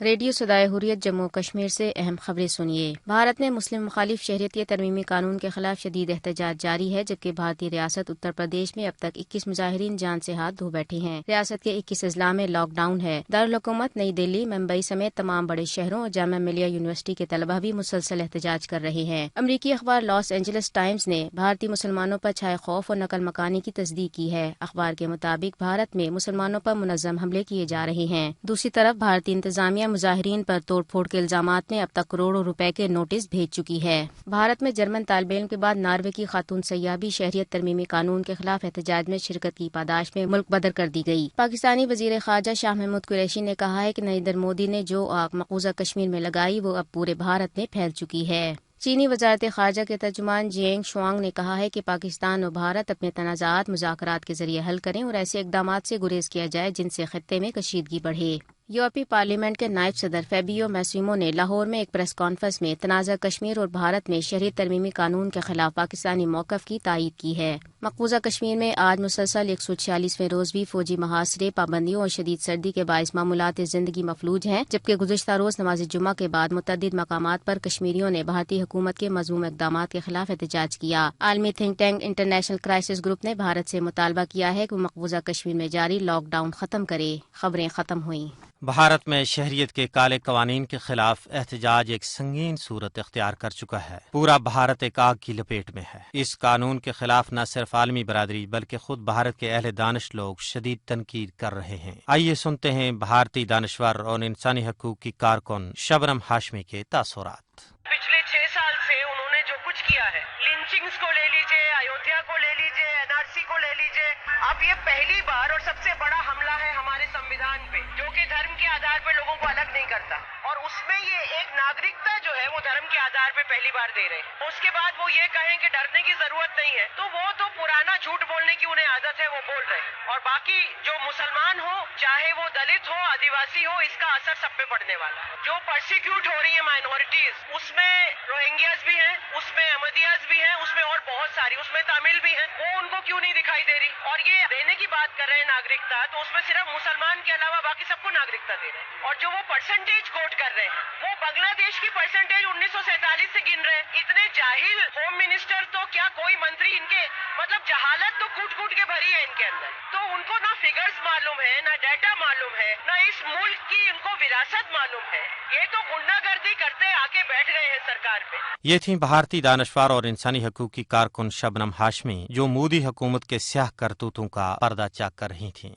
Radio صدائے حریت جموں کشمیر سے اہم خبریں سنیے۔ بھارت میں مسلم مخالف شہریت کے ترمیمی قانون کے خلاف شدید احتجاج جاری ہے، جبکہ بھارتی ریاست اتر پردیش میں اب تک 21 مظاہرین جان سے ہاتھ دھو بیٹھے ہیں۔ ریاست کے 21 اضلاع میں لاک ڈاؤن ہے۔ دارالحکومت نئی دہلی، ممبئی سمیت تمام بڑے شہروں اور جامعہ ملیہ یونیورسٹی کے طلبہ بھی مسلسل احتجاج کر رہے ہیں۔ امریکی اخبار لاس اینجلس ٹائمز نے بھارتی مسلمانوں پر چھائے خوف اور نقل مکانی کی تصدیق کی ہے۔ اخبار کے مطابق بھارت میں مسلمانوں پر منظم حملے کیے جا رہے ہیں۔ دوسری طرف بھارتی انتظامیہ مظاہرین پر توڑ پھوڑ کے الزامات میں اب تک کروڑوں روپے کے نوٹس بھیج چکی ہے۔ بھارت میں جرمن طالب علم کے بعد ناروے کی خاتون سیاح بھی شہریت ترمیمی قانون کے خلاف احتجاج میں شرکت کی پاداش میں ملک بدر کر دی گئی۔ پاکستانی وزیر خارجہ شاہ محمود قریشی نے کہا ہے کہ نریندر مودی نے جو آگ مقبوضہ کشمیر میں لگائی وہ اب پورے بھارت میں پھیل چکی ہے۔ چینی وزارت خارجہ کے ترجمان جینگ شوانگ نے کہا ہے کہ پاکستان اور بھارت اپنے تنازعات مذاکرات کے ذریعے حل کریں اور ایسے اقدامات سے گریز کیا جائے جن سے خطے میں کشیدگی بڑھے۔ یورپی پارلیمنٹ کے نائب صدر فیبیو میسیمو نے لاہور میں ایک پریس کانفرنس میں تنازع کشمیر اور بھارت میں شہریت ترمیمی قانون کے خلاف پاکستانی موقف کی تائید کی ہے۔ مقبوضہ کشمیر میں آج مسلسل 146ویں روز بھی فوجی محاصرے، پابندیوں اور شدید سردی کے باعث معمولات زندگی مفلوج ہیں، جبکہ گزشتہ روز نماز جمعہ کے بعد متعدد مقامات پر کشمیریوں نے بھارتی حکومت کے مذموم اقدامات کے خلاف احتجاج کیا۔ عالمی think tank international crisis group نے بھارت سے مطالبہ کیا ہے کہ وہ مقبوضہ کشمیر میں جاری لاک ڈاؤن ختم کرے۔ خبریں ختم ہوئیں۔ بھارت میں شہریت کے کالے قوانین کے خلاف احتجاج ایک سنگین صورت اختیار کر چکا ہے۔ پورا بھارت ایک آگ کی لپیٹ میں ہے۔ اس قانون کے خلاف نہ صرف عالمی برادری بلکہ خود بھارت کے اہل دانش لوگ شدید تنقید کر رہے ہیں۔ آئیے سنتے ہیں بھارتی دانشور اور انسانی حقوق کی کارکن شبنم ہاشمی کے تاثرات۔ پچھلے 6 سال سے انہوں نے جو کچھ کیا ہے، لنچنگز کو لے لیجئے، ایودھیا کو لے لیجئے، NRC کو لے لیجئے، اب یہ پہلی بار اور سب سے بڑا حملہ ہے ہمارے سمویدھان پہ، جو کہ دھرم کے آدھار پہ لوگوں کو الگ نہیں کرتا، اور اس میں یہ ایک ناگرکتا جو ہے وہ دھرم کے آدھار پہ پہلی بار دے رہے ہیں۔ اس کے بعد وہ یہ کہیں کہ ڈرنے کی ضرورت نہیں ہے، تو وہ تو پرانا جھوٹ بولنے کی انہیں عادت ہے، وہ بول رہے ہیں۔ اور باقی جو مسلمان ہو، چاہے وہ دلت ہو، آدیواسی ہو، اس کا اثر سب پہ پڑنے والا ہے۔ جو پرسیکیوٹ ہو رہی ہیں مائنورٹیز، اس میں روہنگیاز بھی ہیں، اس میں احمدیاز بھی ہیں، اس میں اور بہت ساری، اس میں تامل بھی ہیں، وہ ان کو کیوں نہیں دکھائی دے رہی؟ اور یہ دینے کی بات کر رہے ہیں ناگرکتا، تو اس میں صرف مسلمان کے علاوہ باقی سب کو ناگرکتا دے رہے ہیں۔ اور جو وہ پرسنٹیج کوٹ کر رہے ہیں، وہ بنگلہ دیش کی پرسنٹیج 1947 سے گن رہے ہیں۔ اتنے جاہل ہوم منسٹر تو کیا کوئی منتری ان کے، مطلب جہالت تو کوٹ کوٹ کے بھری ہے ان کے اندر، تو ان کو نہ فگرز معلوم ہے، نہ ڈیٹا معلوم ہے، نہ اس ملک کی ان کو وراثت معلوم ہے۔ یہ تو غنڈہ گردی کرتے آ کے بیٹھ گئے ہیں سرکار پہ۔ یہ تھیں بھارتی دانشور اور انسانی حقوق کی کارکن شبنم ہاشمی، جو مودی حکومت کے سیاہ کرتوتوں کا پردہ چاک کر رہی تھیں۔